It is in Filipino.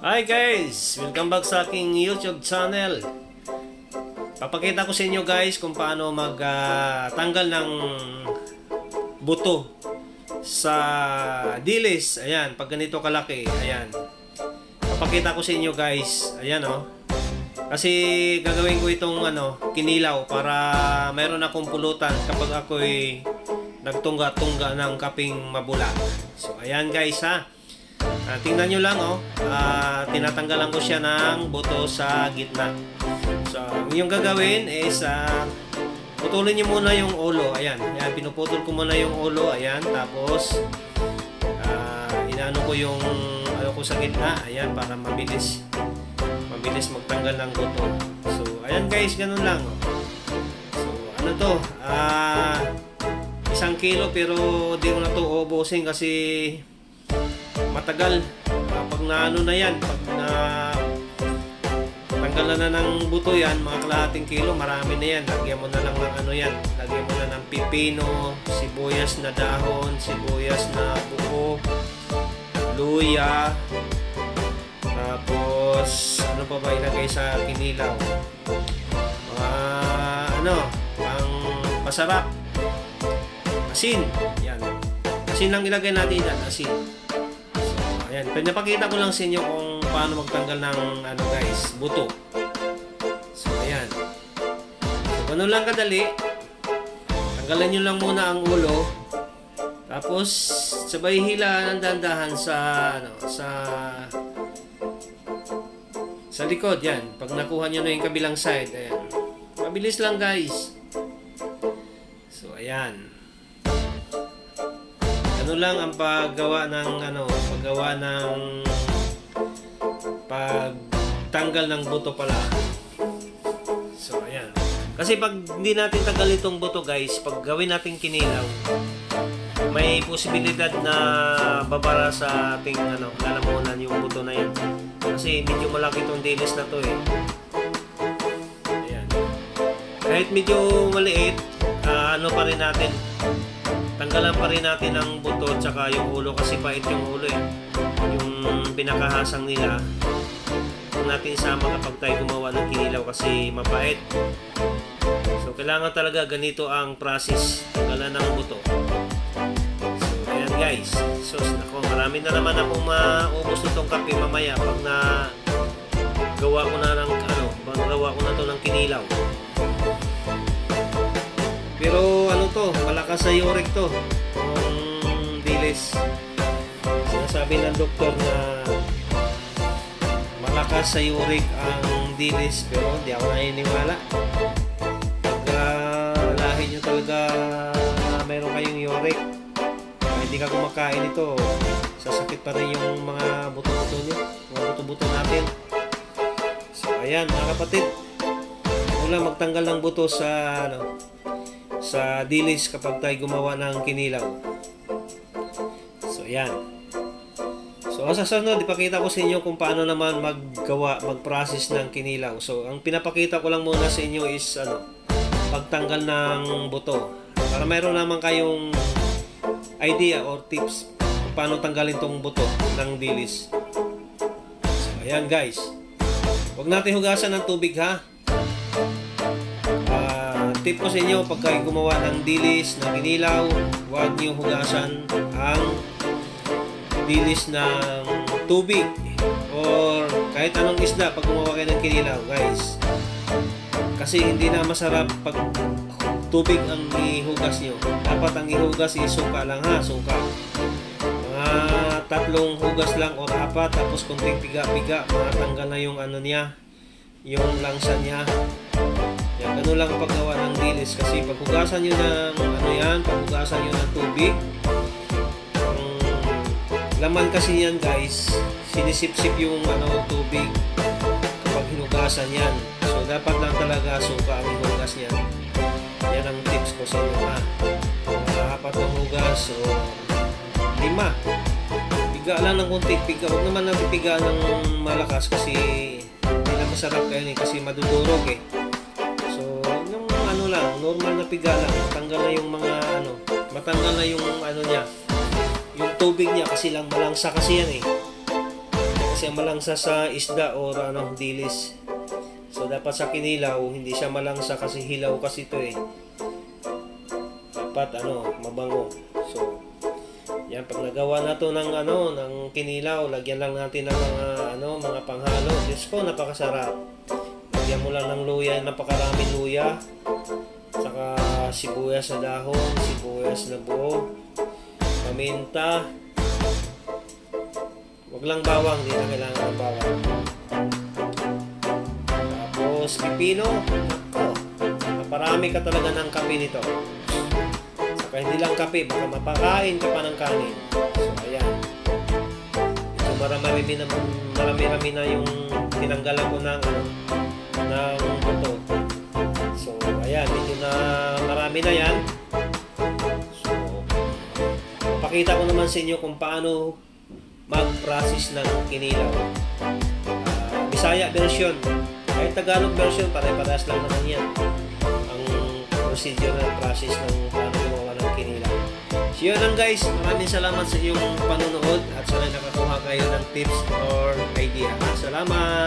Hi guys! Welcome back sa aking YouTube channel. Papakita ko sa inyo guys kung paano magtanggal ng buto sa dilis. Ayan, pag ganito kalaki. Ayan. Papakita ko sa inyo guys. Ayan oh. Kasi gagawin ko itong kinilaw para mayroon akong pulutan kapag ako'y nagtungga-tungga ng kaping mabula. So ayan guys ha. Tingnan nyo lang tinatanggalan ko siya ng buto sa gitna. So yung gagawin is putulin nyo muna yung ulo. Ayan, pinuputol ko muna yung ulo. Ayan, tapos inaano ko yung ko sa gitna. Ayan, para mabilis magtanggal ng buto. So ayan guys, ganun lang So ano to, 1 kilo, pero di ko na to ubusin kasi matagal. Pag naano na yan, pag tanggalan na ng buto yan, mga kalahating kilo, marami na yan. Lagyan mo na lang ng lagyan mo na ng pipino, sibuyas na dahon, sibuyas na buo, luya, tapos ano pa ba ilagay sa kinilaw, pang pasarap, asin. Yan, asin lang ilagay natin yan, asin. Ayan, pinapakita ko lang sa inyo kung paano magtanggal ng guys, buto. So ayan. So ganun lang kadali. Tanggalan nyo lang muna ang ulo. Tapos sabay hila ng dandahan sa likod yan. Pag nakuha nyo na yung kabilang side, ayan. Mabilis lang guys. So ayan. Ano lang ang paggawa ng pagtanggal ng buto pala. So ayan. Kasi pag hindi natin tanggal itong buto guys, pag gawin natin kinilaw, may posibilidad na babara sa ating lalamunan yung buto na yan. Kasi medyo malaki itong dilis na to eh. Ayan. Kahit medyo maliit, pa rin natin, tanggalan pa rin natin ang buto tsaka yung ulo, kasi pait yung ulo eh. Yung pinakahasang nila, kung natin isama kapag tayo gumawa ng kinilaw kasi mapait. So kailangan talaga ganito ang process, tanggalan ng buto. So ayan guys. So marami na naman akong maubos nitong kape mamaya pag gawa ko na to ng kinilaw. Pero malakas sa uric to, yung dilis. Sinasabi ng doktor na malakas sa uric ang dilis, pero hindi ako naniniwala. Pag lahi nyo talaga mayroon kayong uric, hindi ka kumakain ito, sasakit pa rin yung mga buto-buto nyo, mga buto-buto natin. So ayan mga kapatid, wala magtanggal ng buto sa dilis kapag tayo gumawa ng kinilaw. So ayan. So sa sunod, ipakita ko sa inyo kung paano naman mag-process ng kinilaw. So ang pinapakita ko lang muna sa inyo is pagtanggal ng buto, para mayroon naman kayong idea or tips kung paano tanggalin tong buto ng dilis. So ayan guys, huwag natin hugasan ng tubig ha. Tip ko sa inyo, pag kayo gumawa ng dilis na kinilaw, huwag nyo hugasan ang dilis ng tubig or kahit anong isda pag gumawa kayo ng kinilaw guys. Kasi hindi na masarap pag tubig ang ihugas nyo. Dapat ang ihugas is suka lang ha, suka. Mga 3 hugas lang or 4, tapos konting piga-piga, matanggal na yung niya, yung langsa niya. Yan, ganun lang paggawa ng dilis. Kasi pag hugasan nyo ng pag hugasan nyo ng tubig, laman kasi yan guys, sinisip-sip yung tubig kapag hinugasan yan. So dapat lang talaga suka ang hinugas yan. Yan ang tips ko sa inyo ha. 4 ng hugas o 5. Piga lang ng konting piga. Huwag naman natin piga ng malakas kasi hindi na masarap kayo kasi madudurog eh. So yung normal na piga lang, matanggal na yung matanggal na yung niya, yung tubig niya, kasi lang malangsa kasi yan eh. siya malangsa sa isda o ano, dilis. So dapat sa kinilaw hindi siya malangsa kasi hilaw kasi ito eh. Dapat mabango. So yan, pag nagawa na to ng ng kinilaw, lagyan lang natin ng mga panghalo. Diyos ko, napakasarap. Lagyan mo lang ng luya, napakaraming luya. Saka sibuyas na dahon, sibuyas na buo, paminta. Wag lang bawang, hindi na kailangan ng bawang. Tapos pipino. Naparami ka talaga ng kape nito. Saka hindi lang kape, baka mapakain ka pa ng kanin. So ayan. Ito marami-rami na yung tinanggalan ko ng buto. So ayan, medyo na marami na yan. So pakita ko naman sa inyo kung paano mag-process ng kinilaw. Bisaya version, kahit Tagalog version, pare-parehas lang naman yan ang procedure na process ng paano gumawa ng kinilaw. So yun lang guys, maraming salamat sa iyong panonood at sana nakakuha kayo ng tips or idea. Salamat!